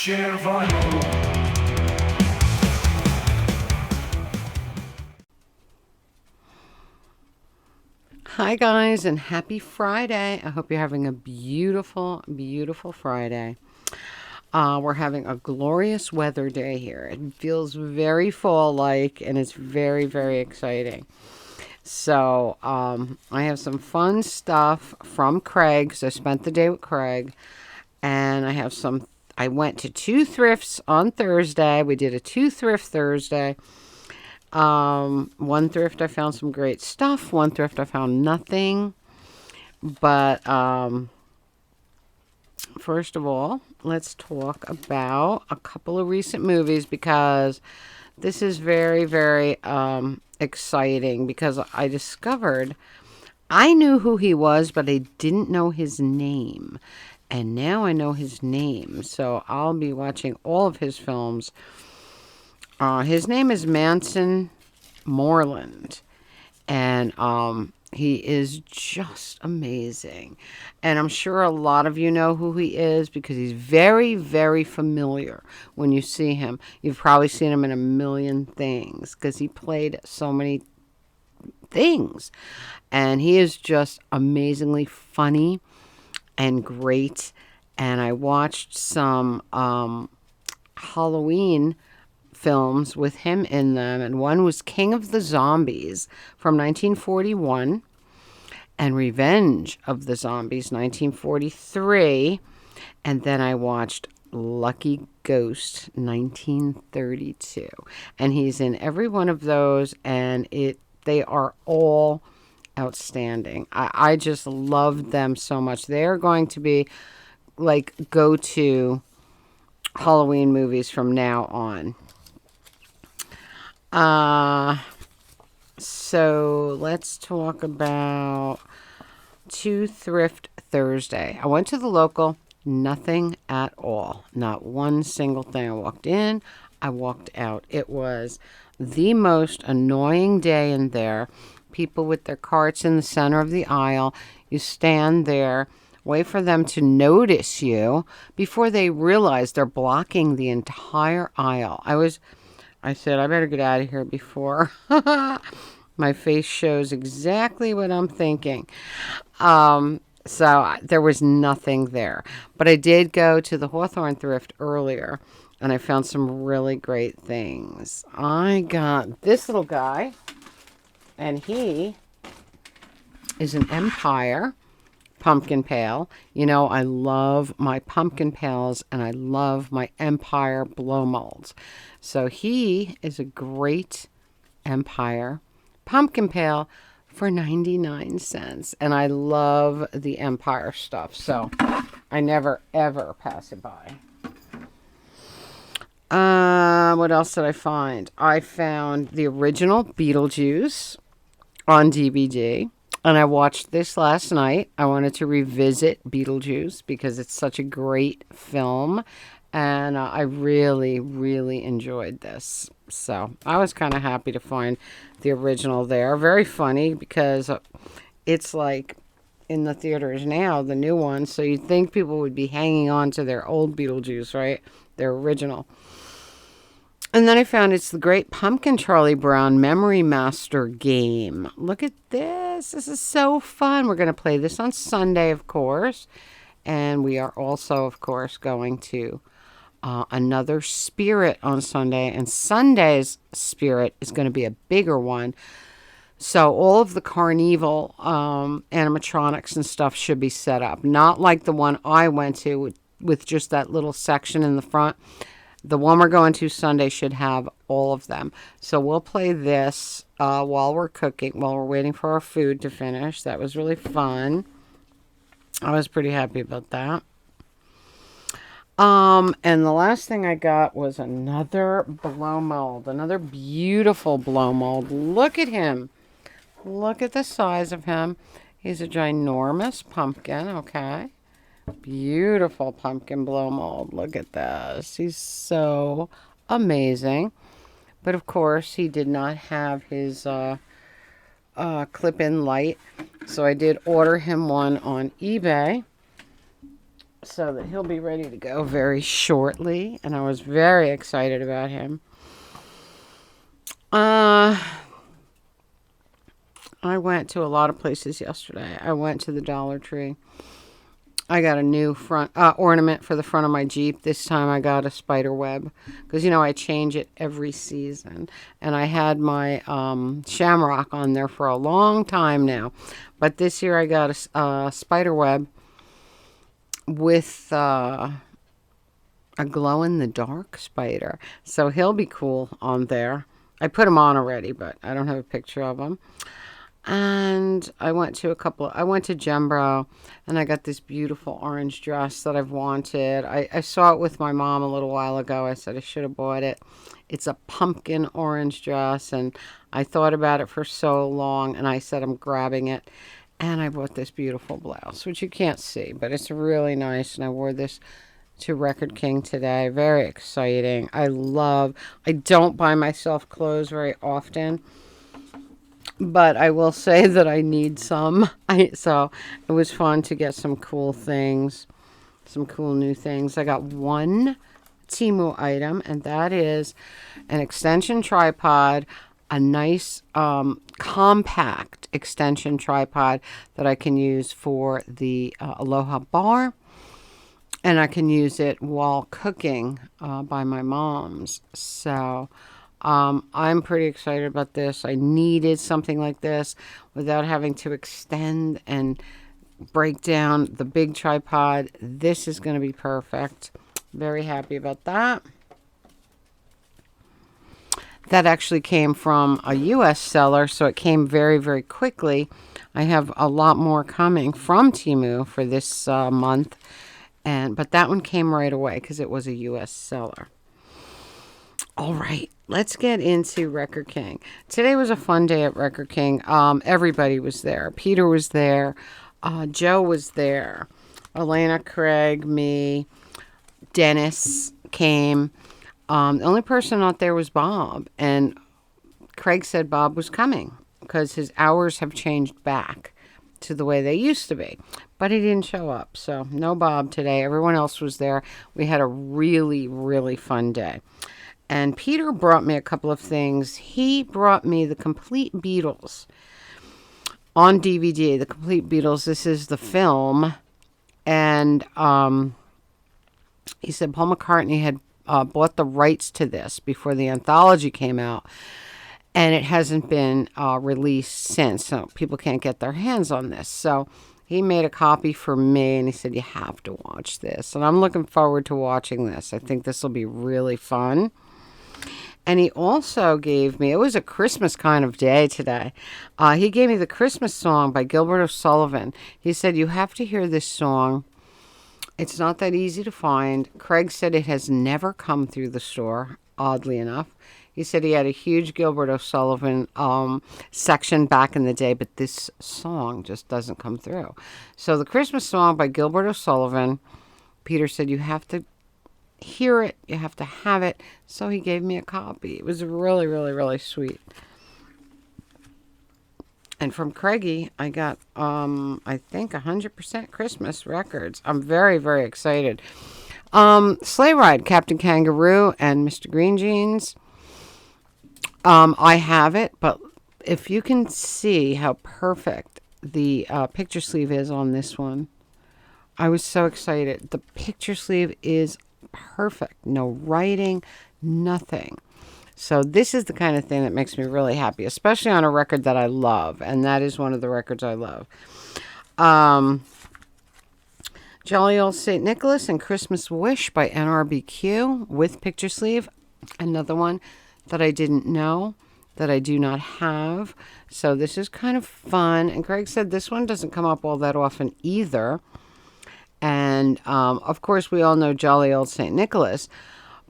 Червоно. Hi, guys, and happy Friday. I hope you're having a beautiful, beautiful Friday. We're having a glorious weather day here. It feels very fall like, and it's very, very exciting. So, I have some fun stuff from Craig. So, I spent the day with Craig, and I went to two thrifts on Thursday. We did a two thrift Thursday. One thrift I found some great stuff. One thrift I found nothing. But first of all, let's talk about a couple of recent movies because this is very, very exciting because I discovered I knew who he was, but I didn't know his name. And now I know his name. So I'll be watching all of his films. His name is Manson Moreland. And he is just amazing. And I'm sure a lot of you know who he is because he's very, very familiar when you see him. You've probably seen him in a million things because he played so many things. And he is just amazingly funny and great. And I watched some Halloween films with him in them, and one was King of the Zombies from 1941 and Revenge of the Zombies 1943, and then I watched Lucky Ghost 1932, and he's in every one of those, and they are all outstanding. I just love them so much. They're going to be like go-to Halloween movies from now on. So let's talk about Two Thrift Thursday. I went to the local, nothing at all. Not one single thing. I walked in, I walked out. It was the most annoying day in there. People with their carts in the center of the aisle. You stand there, wait for them to notice you before they realize they're blocking the entire aisle. I said, I better get out of here before my face shows exactly what I'm thinking. So there was nothing there. But I did go to the Hawthorne Thrift earlier, and I found some really great things. I got this little guy, and he is an Empire pumpkin pail. You know, I love my pumpkin pails and I love my Empire blow molds. So he is a great Empire pumpkin pail for 99 cents. And I love the Empire stuff. So I never, ever pass it by. What else did I find? I found the original Beetlejuice on DVD. And I watched this last night. I wanted to revisit Beetlejuice because it's such a great film. And I really, really enjoyed this. So I was kind of happy to find the original there. Very funny because it's like in the theaters now, the new one. So you'd think people would be hanging on to their old Beetlejuice, right? Their original. And then I found it's the Great Pumpkin Charlie Brown Memory Master game. Look at this. This is so fun. We're going to play this on Sunday, of course. And we are also, of course, going to another Spirit on Sunday. And Sunday's Spirit is going to be a bigger one. So all of the Carnival animatronics and stuff should be set up. Not like the one I went to with just that little section in the front. The one we're going to Sunday should have all of them. So we'll play this while we're cooking, while we're waiting for our food to finish. That was really fun. I was pretty happy about that. And the last thing I got was another blow mold. Another beautiful blow mold. Look at him. Look at the size of him. He's a ginormous pumpkin, okay? Beautiful pumpkin blow mold. Look at this. He's so amazing. But of course, he did not have his clip-in light. So I did order him one on eBay. so that he'll be ready to go very shortly. And I was very excited about him. I went to a lot of places yesterday. I went to the Dollar Tree. I got a new front ornament for the front of my Jeep. This time I got a spider web because, I change it every season. And I had my shamrock on there for a long time now. But this year I got a spider web with a glow-in-the-dark spider. So he'll be cool on there. I put him on already, but I don't have a picture of him. And I went to Jembro, and I got this beautiful orange dress that I've wanted. I saw it with my mom a little while ago. I said I should have bought it. It's a pumpkin orange dress, and I thought about it for so long, and I said I'm grabbing it. And I bought this beautiful blouse, which you can't see, but it's really nice, and I wore this to Record King today. Very exciting. I don't buy myself clothes very often, but I will say that I need some. So it was fun to get some cool things, some cool new things. I got one Temu item, and that is an extension tripod, a nice compact extension tripod that I can use for the Aloha bar. And I can use it while cooking by my mom's. So I'm pretty excited about this. I needed something like this without having to extend and break down the big tripod. This is going to be perfect. Very happy about that. That actually came from a U.S. seller, so it came very, very quickly. I have a lot more coming from Temu for this month. But that one came right away because it was a U.S. seller. All right, let's get into Record King. Today was a fun day at Record King. Everybody was there. Peter was there. Joe was there. Elena, Craig, me, Dennis came. The only person not there was Bob. And Craig said Bob was coming because his hours have changed back to the way they used to be. But he didn't show up, so no Bob today. Everyone else was there. We had a really, really fun day. And Peter brought me a couple of things. He brought me the Complete Beatles on DVD. The Complete Beatles, this is the film. And he said Paul McCartney had bought the rights to this before the anthology came out. And it hasn't been released since, so people can't get their hands on this. So he made a copy for me, and he said, you have to watch this. And I'm looking forward to watching this. I think this will be really fun. And he also gave me, it was a Christmas kind of day today. He gave me the Christmas song by Gilbert O'Sullivan. He said, you have to hear this song. It's not that easy to find. Craig said it has never come through the store, oddly enough. He said he had a huge Gilbert O'Sullivan section back in the day, but this song just doesn't come through. So the Christmas song by Gilbert O'Sullivan, Peter said you have to hear it, you have to have it. So he gave me a copy. It was really, really, really sweet. And from Craigie, I got, I think, 100% Christmas records. I'm very, very excited. Sleigh Ride, Captain Kangaroo and Mr. Green Jeans. I have it, but if you can see how perfect the picture sleeve is on this one, I was so excited. The picture sleeve is perfect. No writing, nothing. So this is the kind of thing that makes me really happy, especially on a record that I love, and that is one of the records I love. Jolly Old St. Nicholas and Christmas Wish by NRBQ with picture sleeve. Another one that I didn't know, that I do not have. So this is kind of fun. And Craig said this one doesn't come up all that often either. And, of course, we all know Jolly Old St. Nicholas.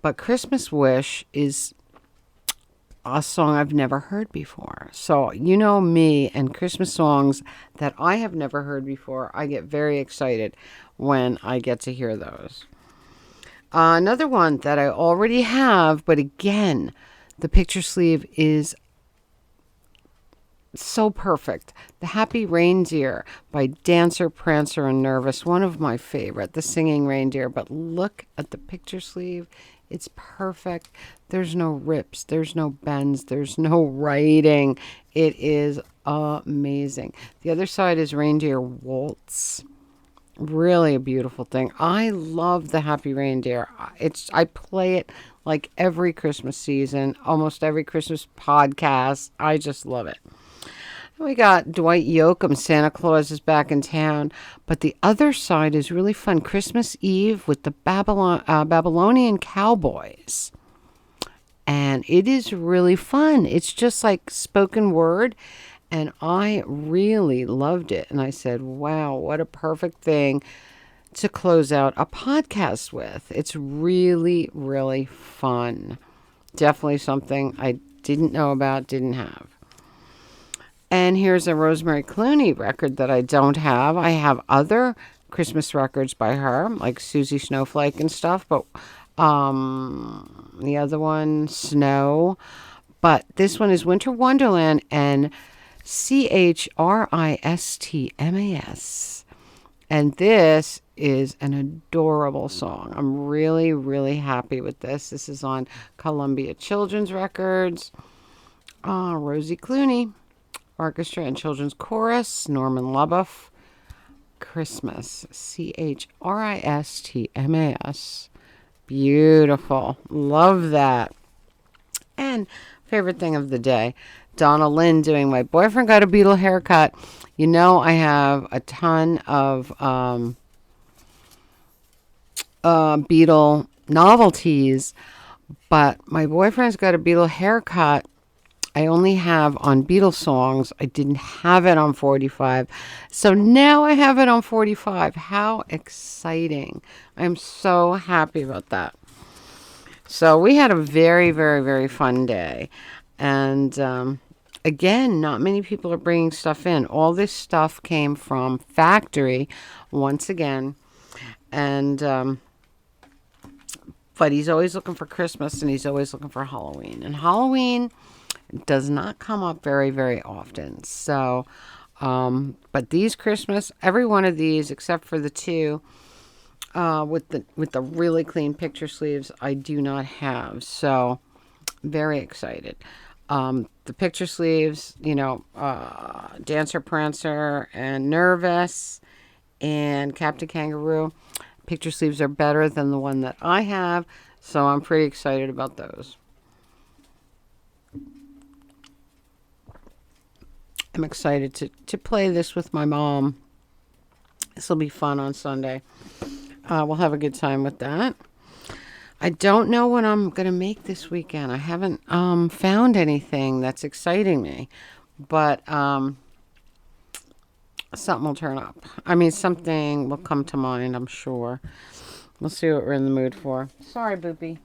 But Christmas Wish is a song I've never heard before. So, you know me and Christmas songs that I have never heard before. I get very excited when I get to hear those. Another one that I already have, but again, the picture sleeve is So perfect. The Happy Reindeer by Dancer, Prancer, and Nervous. One of my favorite, the singing reindeer. But look at the picture sleeve. It's perfect. There's no rips. There's no bends. There's no writing. It is amazing. The other side is Reindeer Waltz. Really a beautiful thing. I love the Happy Reindeer. I play it like every Christmas season, almost every Christmas podcast. I just love it. We got Dwight Yoakam, Santa Claus is back in town. But the other side is really fun. Christmas Eve with the Babylonian Cowboys. And it is really fun. It's just like spoken word. And I really loved it. And I said, wow, what a perfect thing to close out a podcast with. It's really, really fun. Definitely something I didn't know about, didn't have. And here's a Rosemary Clooney record that I don't have. I have other Christmas records by her, like Susie Snowflake and stuff, but the other one, Snow. But this one is Winter Wonderland and Christmas. And this is an adorable song. I'm really, really happy with this. This is on Columbia Children's Records. Rosie Clooney. Orchestra and Children's Chorus, Norman Luboff. Christmas, Christmas. Beautiful. Love that. And favorite thing of the day, Donna Lynn doing My Boyfriend Got a Beatle Haircut. You know, I have a ton of Beatle novelties, but My Boyfriend's Got a Beatle Haircut I only have on Beatles songs. I didn't have it on 45. So now I have it on 45. How exciting. I'm so happy about that. So we had a very, very, very fun day. And again, not many people are bringing stuff in. All this stuff came from factory once again. And but he's always looking for Christmas and he's always looking for Halloween. And Halloween does not come up very, very often. So, but these Christmas, every one of these, except for the two with the really clean picture sleeves, I do not have. So, very excited. The picture sleeves, Dancer, Prancer, and Nervous, and Captain Kangaroo. Picture sleeves are better than the one that I have, so I'm pretty excited about those. I'm excited to play this with my mom. This will be fun on Sunday. We'll have a good time with that. I don't know what I'm going to make this weekend. I haven't found anything that's exciting me. But something will turn up. I mean, something will come to mind, I'm sure. We'll see what we're in the mood for. Sorry, Boopy.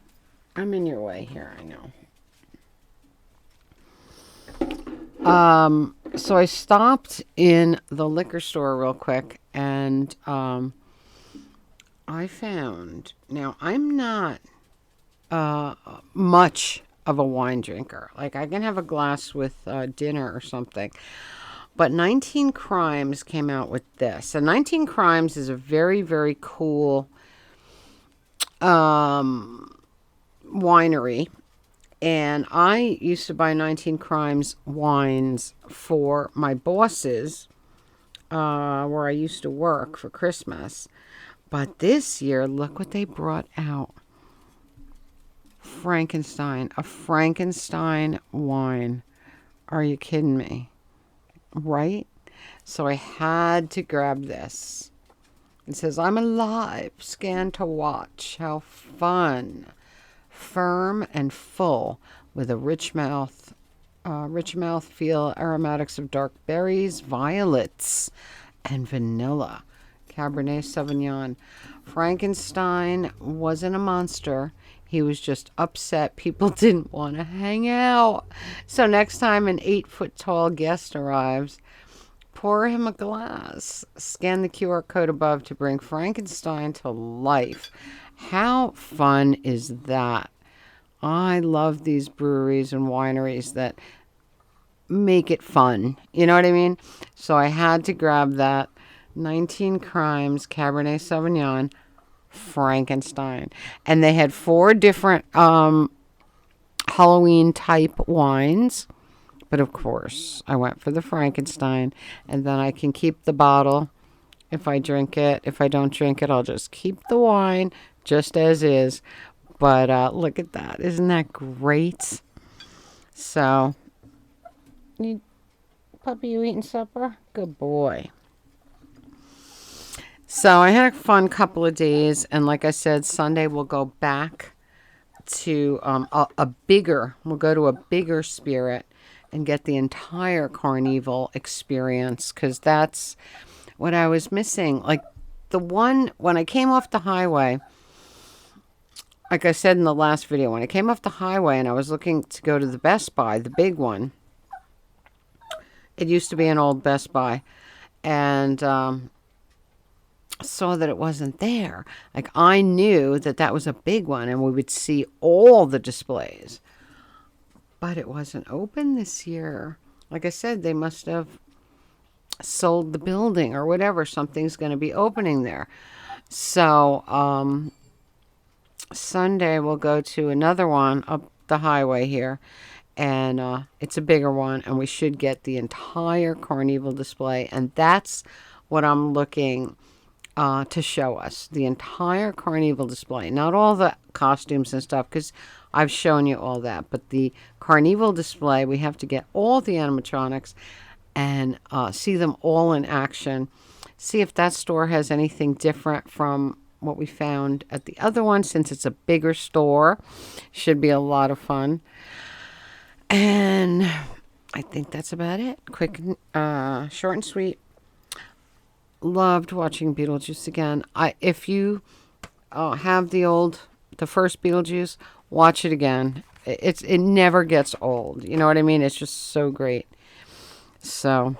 I'm in your way here, I know. So I stopped in the liquor store real quick, and I found, now I'm not much of a wine drinker. Like, I can have a glass with dinner or something. But 19 Crimes came out with this. And 19 Crimes is a very, very cool winery. And I used to buy 19 Crimes wines for my bosses where I used to work for Christmas. But this year, look what they brought out. Frankenstein. A Frankenstein wine. Are you kidding me? Right? So I had to grab this. It says, I'm alive. Scan to watch. How fun. Firm and full with a rich mouth feel, aromatics of dark berries, violets, and vanilla. Cabernet Sauvignon. Frankenstein wasn't a monster. He was just upset people didn't want to hang out. So next time an 8-foot-tall guest arrives, pour him a glass. Scan the QR code above to bring Frankenstein to life. How fun is that? I love these breweries and wineries that make it fun. You know what I mean? So I had to grab that 19 Crimes Cabernet Sauvignon Frankenstein. And they had 4 different Halloween type wines. But of course, I went for the Frankenstein. And then I can keep the bottle if I drink it. If I don't drink it, I'll just keep the wine just as is. But look at that. Isn't that great? So, puppy, you eating supper? Good boy. So I had a fun couple of days. And like I said, Sunday we'll go back to we'll go to a bigger Spirit and get the entire Carnival experience, because that's what I was missing. Like the one, when I came off the highway, like I said in the last video, when I came off the highway and I was looking to go to the Best Buy, the big one, it used to be an old Best Buy, and saw that it wasn't there. Like I knew that that was a big one and we would see all the displays, but it wasn't open this year. Like I said, they must have sold the building or whatever. Something's going to be opening there. So Sunday we'll go to another one up the highway here, and it's a bigger one, and we should get the entire Carnival display, and that's what I'm looking to show us, the entire Carnival display. Not all the costumes and stuff, because I've shown you all that, but the Carnival display, we have to get all the animatronics and see them all in action. See if that store has anything different from what we found at the other one, since it's a bigger store. Should be a lot of fun. And I think that's about it. Quick, short and sweet. Loved watching Beetlejuice again. If you have the first Beetlejuice, watch it again. It never gets old. You know what I mean? It's just so great. So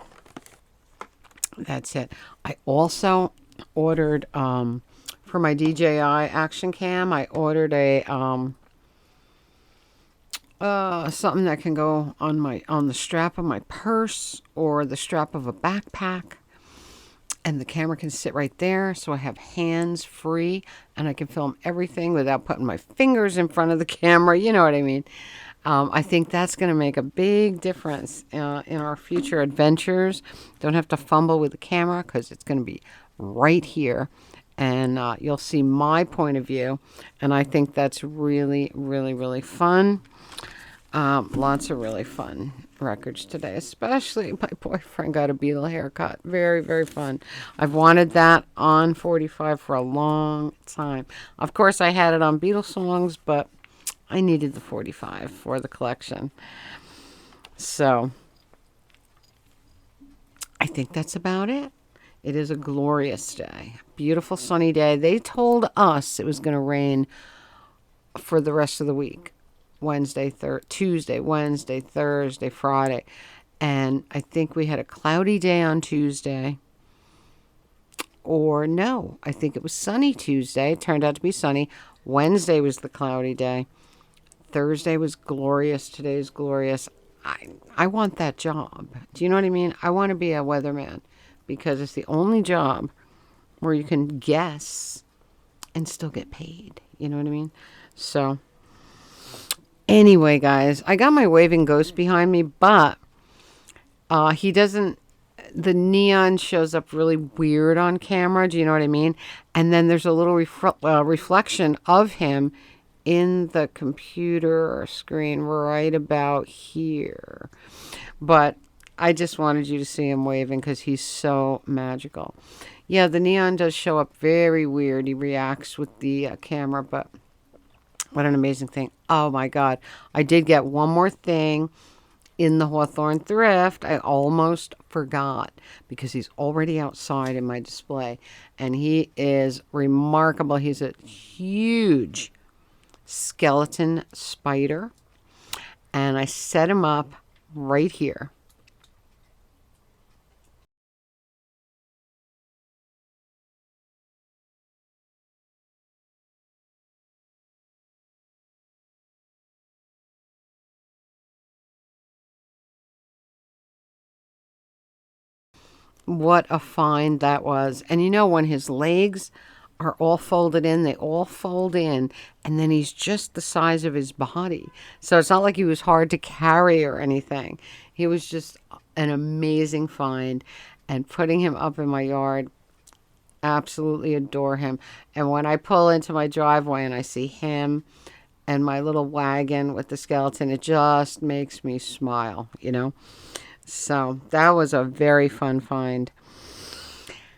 that's it. I also ordered for my DJI action cam. I ordered a something that can go on the strap of my purse or the strap of a backpack. And the camera can sit right there, so I have hands free, and I can film everything without putting my fingers in front of the camera. You know what I mean? I think that's going to make a big difference in our future adventures. Don't have to fumble with the camera, because it's going to be right here, and you'll see my point of view. And I think that's really, really, really fun. Lots of really fun records today, especially my boyfriend got a Beatle haircut. Very, very fun. I've wanted that on 45 for a long time. Of course, I had it on Beatle songs, but I needed the 45 for the collection. So I think that's about it. It is a glorious day. Beautiful sunny day. They told us it was going to rain for the rest of the week. Tuesday, Wednesday, Thursday, Friday. And I think we had a cloudy day on Tuesday. Or no, I think it was sunny Tuesday. It turned out to be sunny. Wednesday was the cloudy day. Thursday was glorious. Today's glorious. I want that job. Do you know what I mean? I want to be a weatherman, because it's the only job where you can guess and still get paid. You know what I mean? So anyway, guys, I got my waving ghost behind me, but he doesn't, the neon shows up really weird on camera. Do you know what I mean? And then there's a little reflection of him in the computer screen right about here. But I just wanted you to see him waving, because he's so magical. Yeah, the neon does show up very weird. He reacts with the camera, but what an amazing thing. Oh my God. I did get one more thing in the Hawthorne Thrift. I almost forgot, because he's already outside in my display, and he is remarkable. He's a huge skeleton spider, and I set him up right here. What a find that was. And when his legs are all folded in, they all fold in, and then he's just the size of his body. So it's not like he was hard to carry or anything. He was just an amazing find. And putting him up in my yard, absolutely adore him. And when I pull into my driveway and I see him and my little wagon with the skeleton, it just makes me smile. So that was a very fun find.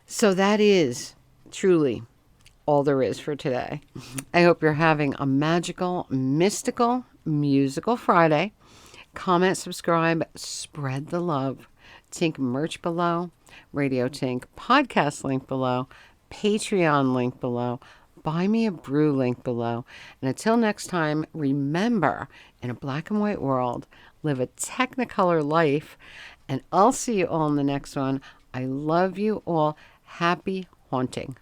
So that is truly all there is for today. I hope you're having a magical, mystical, musical Friday. Comment, subscribe, spread the love. Tink merch below, Radio Tink podcast link below, Patreon link below, Buy Me a Brew link below. And until next time, remember, in a black and white world, live a technicolor life. And I'll see you all in the next one. I love you all. Happy haunting.